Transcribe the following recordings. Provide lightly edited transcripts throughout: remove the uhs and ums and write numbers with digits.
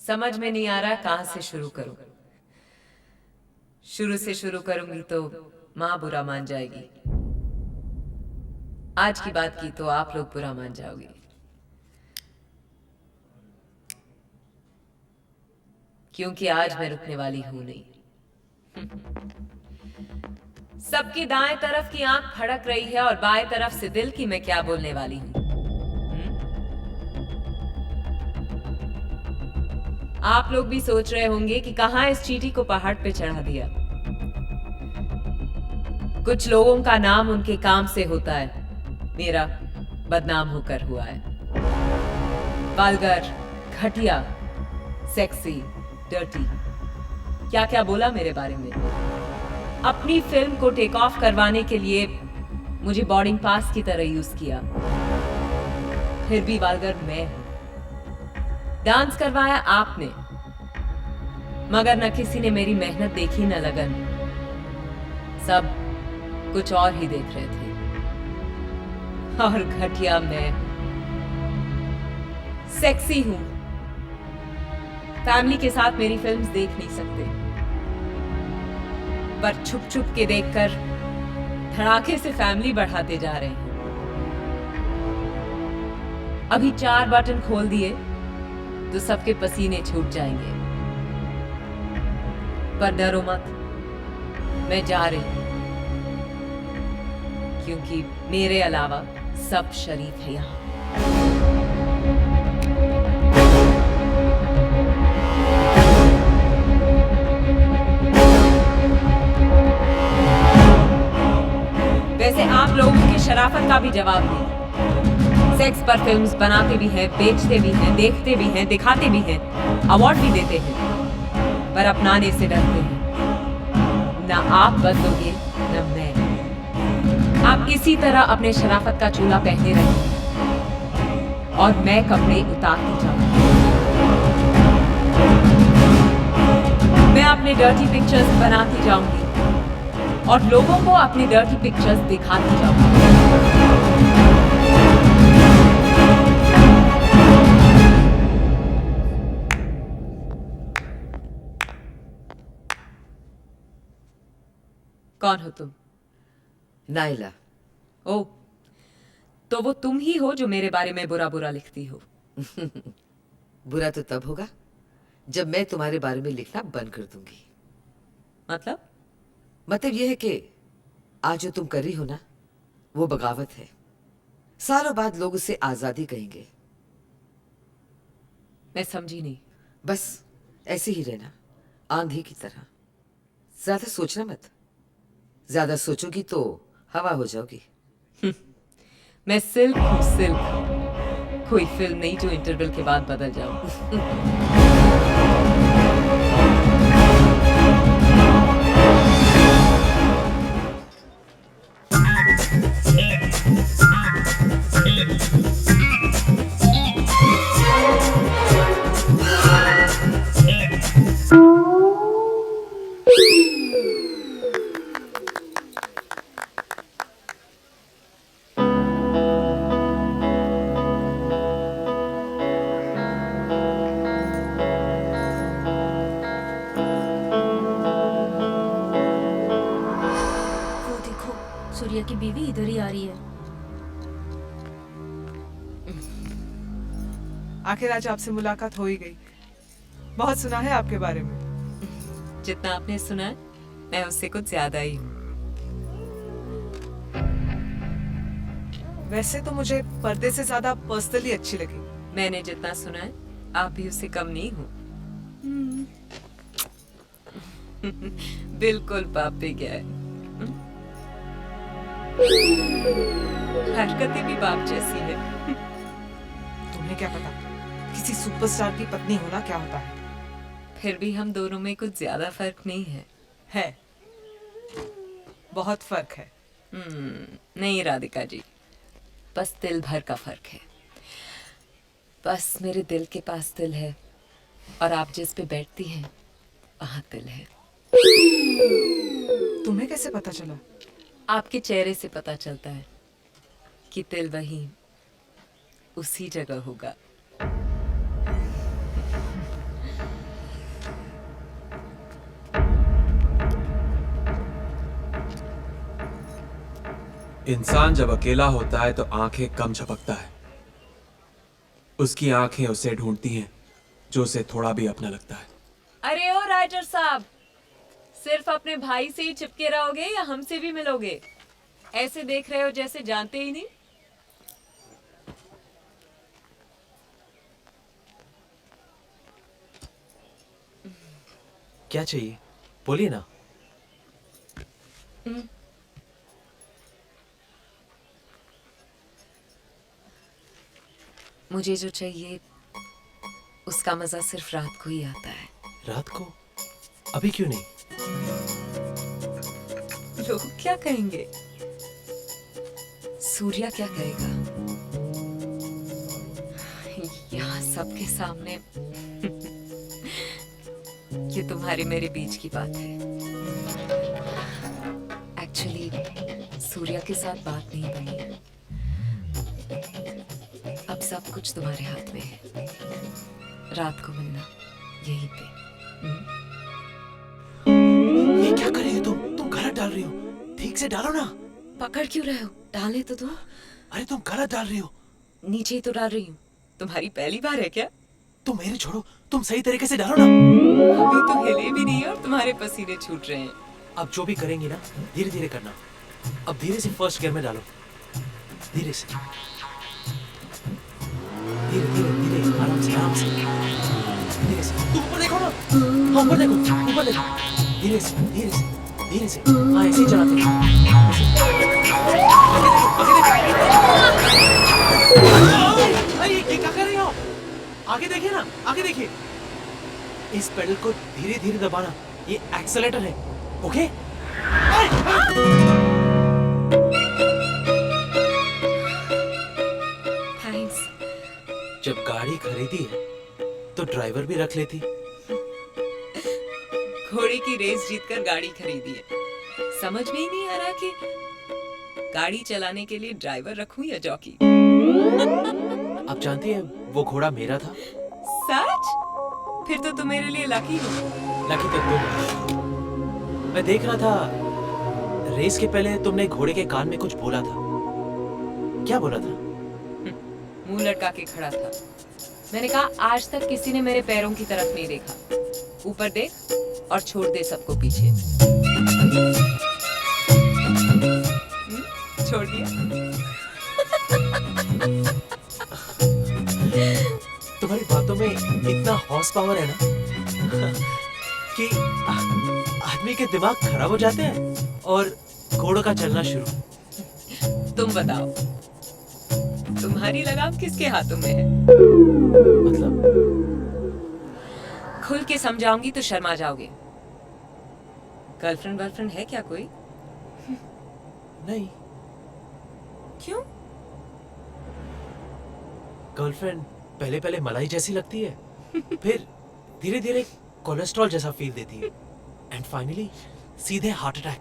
समझ में नहीं आ रहा कहां से शुरू करूं। शुरू से शुरू करूंगी तो मां बुरा मान जाएगी। आज की बात की तो आप लोग बुरा मान जाओगे, क्योंकि आज मैं रुकने वाली हूं नहीं। सबकी दाएं तरफ की आंख फड़क रही है और बाएं तरफ से दिल की मैं क्या बोलने वाली हूं। आप लोग भी सोच रहे होंगे कि कहां इस चींटी को पहाड़ पे चढ़ा दिया। कुछ लोगों का नाम उनके काम से होता है, मेरा बदनाम होकर हुआ है। वल्गर, घटिया, सेक्सी, डर्टी, क्या क्या बोला मेरे बारे में। अपनी फिल्म को टेक ऑफ करवाने के लिए मुझे बोर्डिंग पास की तरह यूज किया। फिर भी वल्गर मैं हूं। डांस करवाया आपने, मगर न किसी ने मेरी मेहनत देखी न लगन। सब कुछ और ही देख रहे थे। और घटिया मैं सेक्सी हूं। फैमिली के साथ मेरी फिल्म्स देख नहीं सकते, पर छुप छुप के देखकर धड़ाके से फैमिली बढ़ाते जा रहे हैं। अभी 4 बटन खोल दिए तो सबके पसीने छूट जाएंगे। पर डरो मत, मैं जा रही हूं, क्योंकि मेरे अलावा सब शरीफ है यहां। वैसे आप लोगों की शराफत का भी जवाब नहीं। सेक्स पर फिल्म्स बनाते भी हैं, बेचते भी हैं, देखते भी हैं, दिखाते भी हैं, अवार्ड भी देते हैं, पर अपनाने से डरते हैं। ना आप बदलोगे न मैं। आप इसी तरह अपने शराफत का चूल्हा पहने रहें और मैं कपड़े उतारती जाऊंगी। मैं अपने डर्टी पिक्चर्स बनाती जाऊंगी और लोगों को अपनी डर्टी पिक्चर्स दिखाती जाऊंगी। कौन हो तुम? नाइला। ओ, तो वो तुम ही हो जो मेरे बारे में बुरा बुरा लिखती हो। बुरा तो तब होगा जब मैं तुम्हारे बारे में लिखना बंद कर दूंगी। मतलब यह है कि आज जो तुम कर रही हो ना, वो बगावत है। सालों बाद लोग उसे आजादी कहेंगे। मैं समझी नहीं। बस ऐसे ही रहना, आंधी की तरह। ज्यादा सोचना मत। ज्यादा सोचोगी तो हवा हो जाओगी। मैं सिल्क हूँ, सिल्क। कोई फिल्म नहीं जो इंटरवल के बाद बदल जाऊं। वो देखो, सूर्या की बीवी इधर ही आ रही है। आखिर आज आपसे मुलाकात हो ही गई। बहुत सुना है आपके बारे में। जितना आपने सुना है, मैं उससे कुछ ज्यादा ही हूँ। वैसे तो मुझे पर्दे से ज्यादा पर्सनली अच्छी लगी। मैंने जितना सुना है, आप भी उससे कम नहीं हो। बिल्कुल बाप पे क्या है। हरकतें भी बाप जैसी है। तुम्हें क्या पता किसी सुपरस्टार की पत्नी होना क्या होता है। फिर भी हम दोनों में कुछ ज्यादा फर्क नहीं है। है, बहुत फर्क है। नहीं राधिका जी, बस दिल भर का फर्क है। बस मेरे दिल के पास दिल है और आप जिस पे बैठती हैं वहां दिल है। तुम्हें कैसे पता चला? आपके चेहरे से पता चलता है कि दिल वहीं उसी जगह होगा। इंसान जब अकेला होता है तो आंखें कम झपकता है। उसकी आंखें उसे ढूंढती हैं जो उसे थोड़ा भी अपना लगता है। अरे ओ राइटर साहब, सिर्फ अपने भाई से ही चिपके रहोगे या हमसे भी मिलोगे? ऐसे देख रहे हो जैसे जानते ही नहीं। क्या चाहिए बोलिए ना। मुझे जो चाहिए उसका मजा सिर्फ रात को ही आता है। रात को? अभी क्यों नहीं? लोग क्या कहेंगे? सूर्या क्या कहेगा? यहाँ सबके सामने ये तुम्हारे मेरे बीच की बात है। एक्चुअली सूर्या के साथ बात नहीं बनी। अब सब कुछ तुम्हारे हाथ में है। रात को मिलना यहीं पे। ये क्या कर रही हो तुम गलत डाल रही हो। ठीक से डालो ना। पकड़ क्यों रहे हो? डालने तो दो। अरे तुम गलत डाल रही हो। नीचे ही तो डाल रही हूँ। तुम्हारी पहली बार है क्या? तुम मेरे छोड़ो, तुम सही तरीके से डालो ना। अभी तो हिले भी नहीं और तुम्हारे पसीने छूट रहे हैं। अब जो भी करेंगी ना धीरे धीरे करना। अब धीरे से फर्स्ट गियर में डालो। धीरे से, धीरे धीरे धीरे, आराम से आराम से, धीरे से। तुम ऊपर देखो ना। हाँ ऊपर देखो, ऊपर देखो। धीरे से धीरे से धीरे से। हाँ ऐसे ही चलाते हैं। अरे ये क्या कर रही हो? आगे देखिए ना, आगे देखिए। इस पेडल को धीरे धीरे दबाना, ये एक्सेलेरेटर है। ओके? थैंक्स। जब गाड़ी खरीदी है तो ड्राइवर भी रख लेती। घोड़े की रेस जीतकर गाड़ी खरीदी है। समझ में ही नहीं आ रहा कि गाड़ी चलाने के लिए ड्राइवर रखूं या जॉकी। आप जानती है वो घोड़ा मेरा था। सच? फिर तो तुम मेरे लिए लकी हो। लकी तो तुम। मैं देख रहा था रेस के पहले तुमने घोड़े के कान में कुछ बोला था। क्या बोला था? मुंह लटका के खड़ा था। मैंने कहा आज तक किसी ने मेरे पैरों की तरफ नहीं देखा। ऊपर देख और छोड़ दे सबको पीछे। छोड़ दिया। तुम्हारी बातों में इतना हॉर्स पावर है ना कि आदमी के दिमाग खराब हो जाते हैं और घोड़ों का चलना शुरू। तुम बताओ, तुम्हारी लगाम किसके हाथों में है? मतलब खुल के समझाऊंगी तो शर्मा जाओगे। गर्लफ्रेंड वर्लफ्रेंड है क्या कोई? नहीं। क्यों? गर्लफ्रेंड पहले पहले मलाई जैसी लगती है, फिर धीरे धीरे कोलेस्ट्रॉल जैसा फील देती है, एंड फाइनली सीधे हार्ट अटैक।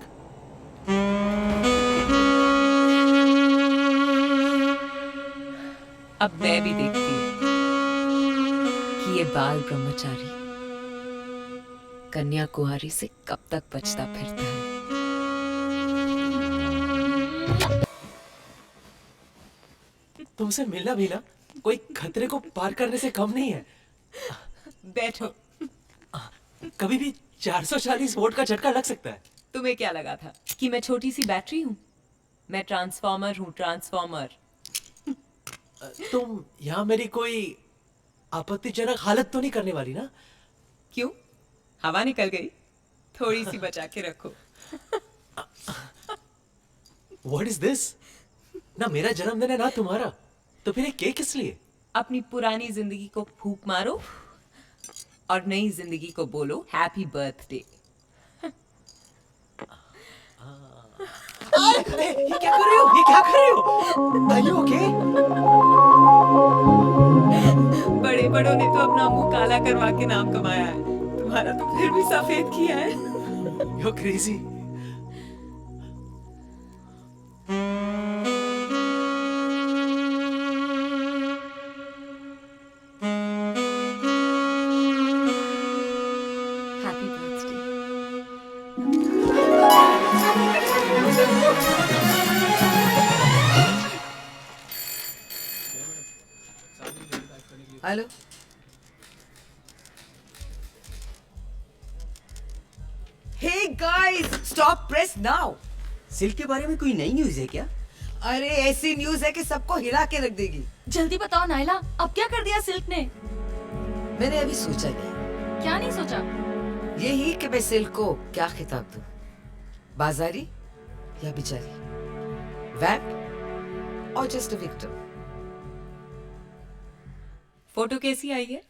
अब मैं भी देखती हूँ कि ये बाल ब्रह्मचारी कन्या कुमारी से कब तक बचता फिरता है। तुमसे मिलना भी ना कोई खतरे को पार करने से कम नहीं है। बैठो। कभी भी 440 वोल्ट का झटका लग सकता है। तुम्हें क्या लगा था कि मैं छोटी सी बैटरी हूँ? मैं ट्रांसफॉर्मर हूँ, ट्रांसफॉर्मर। तुम यहाँ मेरी कोई आपत्तिजनक हालत तो नहीं करने वाली ना? क्यों? हवा निकल गई? थोड़ी सी बचा के रखो। What is this? ना मेरा जन्मदिन है ना तुम्हारा, तो फिर ये केक किस लिए? अपनी पुरानी जिंदगी को फूंक मारो और नई जिंदगी को बोलो हैप्पी बर्थडे। ये क्या कर रहे हो? ये क्या कर रहे हो? Are you okay? बड़े बड़ों ने तो अपना मुंह काला करवा के नाम कमाया है, तुम्हारा तो फिर भी सफेद किया है। You're crazy. Happy birthday. Hello. Hey guys, stop press now. Silk के बारे में कोई नई न्यूज है क्या? अरे ऐसी न्यूज़ है कि सबको हिला के रख देगी। जल्दी बताओ नायला, अब क्या कर दिया सिल्क ने? मैंने अभी सोचा नहीं, क्या नहीं सोचा? यही कि मैं सिल्क को क्या खिताब दूं, बाजारी या बिचारी, वैम्प और जस्ट अ विक्टिम। फोटो कैसी आई है?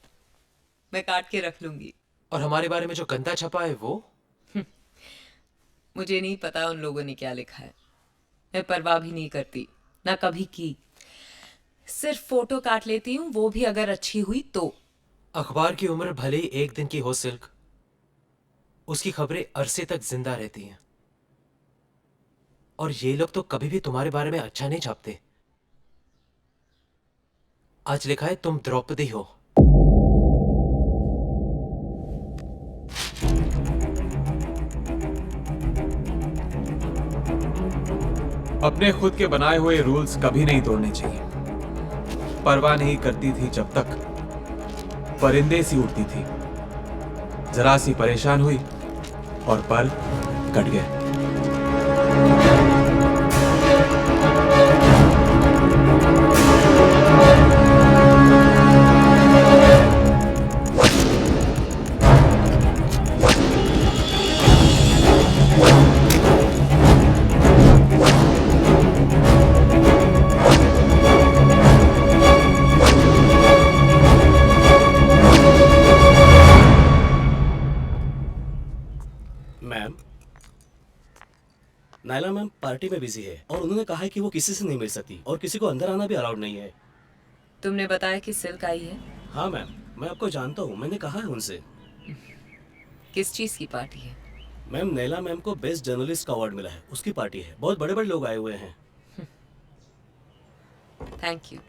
मैं काट के रख लूंगी। और हमारे बारे में जो गंदा छपा है वो? मुझे नहीं पता उन लोगों ने क्या लिखा है। मैं परवाह भी नहीं करती, ना कभी की। सिर्फ फोटो काट लेती हूँ, वो भी अगर अच्छी हुई तो। अखबार की उम्र भले ही एक दिन की हो सिल्क, उसकी खबरें अरसे तक जिंदा रहती हैं। और ये लोग तो कभी भी तुम्हारे बारे में अच्छा नहीं छापते। आज लिखा है तुम द्रौपदी हो। अपने खुद के बनाए हुए रूल्स कभी नहीं तोड़ने चाहिए। परवाह नहीं करती थी जब तक परिंदे सी उड़ती थी। जरा सी परेशान हुई और पर कट गए। मैम, नायला मैम पार्टी में बिजी है और उन्होंने कहा है कि वो किसी से नहीं मिल सकती और किसी को अंदर आना भी अलाउड नहीं है। तुमने बताया कि सिल्क आई है। हाँ मैम, मैं आपको जानता हूँ, मैंने कहा है उनसे। किस चीज की पार्टी है? मैम, नैला मैम को बेस्ट जर्नलिस्ट का अवार्ड मिला है, उसकी पार्टी है। बहुत बड़े बड़े लोग आए हुए हैं। Thank you.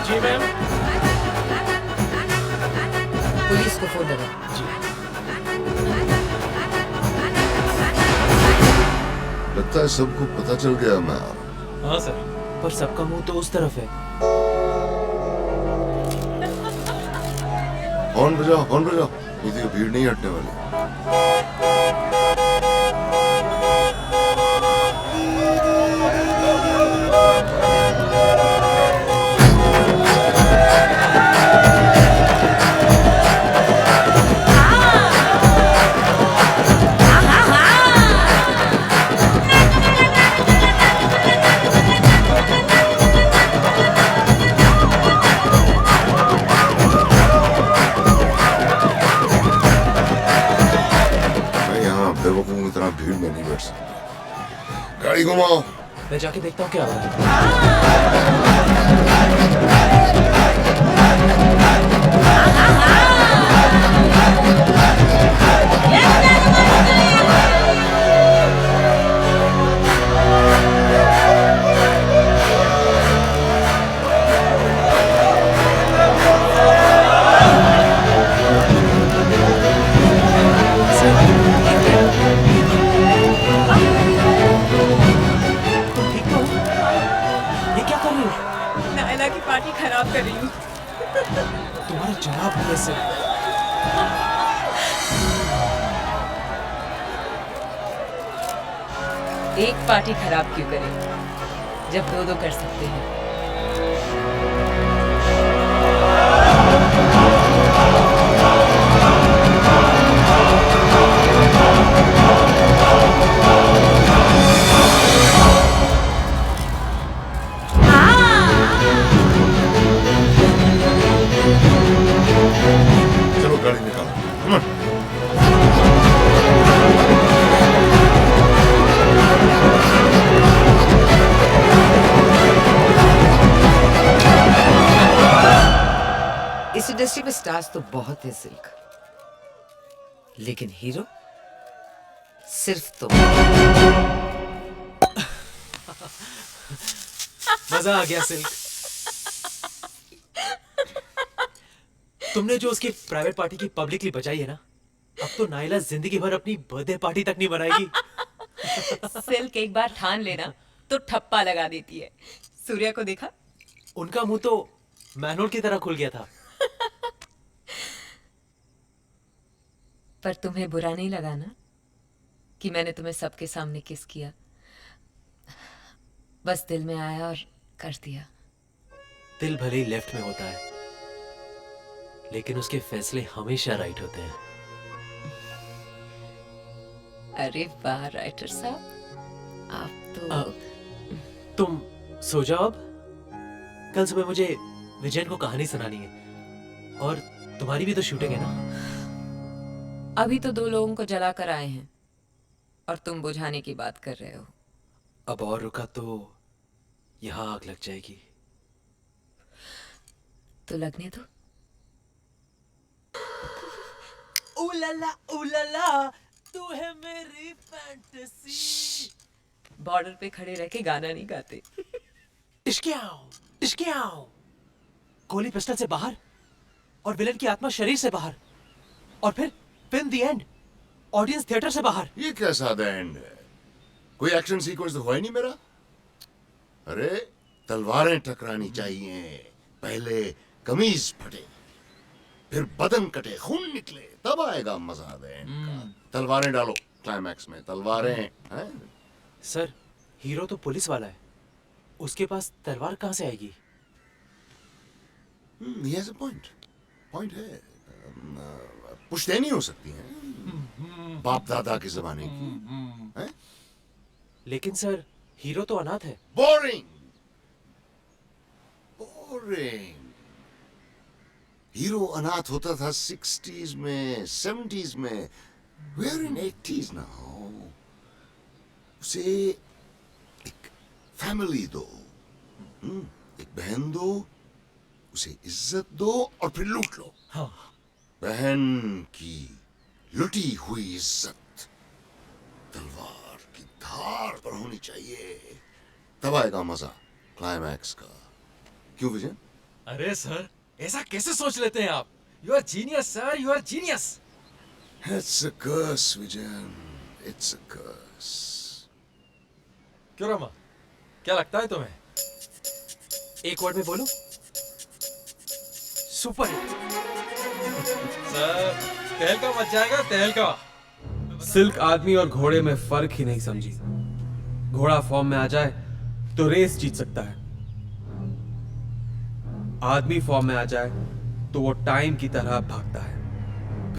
जी मैम। पुलिस को फोन लगा। लगता है सबको पता चल गया मैम। हाँ सर। पर सबका मुंह तो उस तरफ है। हॉर्न बजाओ, हॉर्न बजाओ, नहीं तो ये भीड़ नहीं हटने वाली। मैं यहाँ बेवकूफों की तरह भीड़ में नहीं बैठ सकता। गाड़ी घुमाओ। मैं जाके देखता हूँ क्या हो रहा है। तुम ठीक हो? ये क्या कर रही हो? नायला की पार्टी खराब कर रही हूँ। तुम्हारा जवाब है सिर्फ। एक पार्टी खराब क्यों करें, जब दो दो कर सकते हैं। हाँ। गाड़ी निकालो। Come on. इस इंडस्ट्री में स्टार्स तो बहुत है सिल्क, लेकिन हीरो सिर्फ तुम। मजा आ गया सिल्क। तुमने जो उसकी प्राइवेट पार्टी की पब्लिकली बचाई है ना, अब तो नाइला जिंदगी भर अपनी बर्थडे पार्टी तक नहीं बनाएगी। सिल्क एक बार ठान लेना तो ठप्पा लगा देती है। सूर्या को देखा? उनका मुंह तो मैनोल की तरह खुल गया था। पर तुम्हें बुरा नहीं लगा ना कि मैंने तुम्हें सबके सामने किस किया? बस दिल में आया और कर दिया। दिल भले ही लेफ्ट में होता है, लेकिन उसके फैसले हमेशा राइट होते हैं। अरे वाह राइटर साहब, आप तो तुम सो जाओ अब। कल सुबह मुझे विजयन को कहानी सुनानी है, और तुम्हारी भी तो शूटिंग है ना। अभी तो 2 लोगों को जला कर आए हैं और तुम बुझाने की बात कर रहे हो। अब और रुका तो यहां आग लग जाएगी। तो लगने दो। उलाला तू है मेरी फैंटेसी। बॉर्डर पे खड़े रह के गाना नहीं गाते। इश्कियाओ। गोली पिस्टल से बाहर और विलन की आत्मा शरीर से बाहर, और फिर film the end audience theatre से बाहर। ये क्या सादा एंड है? कोई एक्शन सीक्वेंस तो हुआ ही नहीं मेरा। अरे तलवारें टकरानी चाहिए, पहले कमीज फटे, फिर बदन कटे, खून निकले, तब आएगा मजा द एंड का। तलवारें डालो क्लाइमैक्स में, तलवारें हैं? सर, हीरो तो पुलिस वाला है, उसके पास तलवार कहां से आएगी? He has a point. Point है। पुश्तैनी हो सकती हैं, बाप दादा के जमाने की। हैं? लेकिन सर, हीरो तो अनाथ है। Boring boring. हीरो अनाथ होता था 60s में, 70s में। We're in 80s now. उसे एक फैमिली दो, एक बहन दो, उसे इज्जत दो और फिर लूट लो। हाँ। बहन की लुटी हुई इज्जत तलवार की धार पर होनी चाहिए, तब आएगा मजा क्लाइमैक्स का। क्यों विजय? अरे सर, ऐसा कैसे सोच लेते हैं आप? You are genius sir, you are genius. It's a curse, Vijayan, it's a curse. क्यों रामा, क्या लगता है तुम्हें? एक वर्ड में बोलूं? Super hit. सर, तहलका मच जाएगा, तहलका। सिल्क आदमी और घोड़े में फर्क ही नहीं समझी। घोड़ा फॉर्म में आ जाए तो रेस जीत सकता है, आदमी फॉर्म में आ जाए तो वो टाइम की तरह भागता है।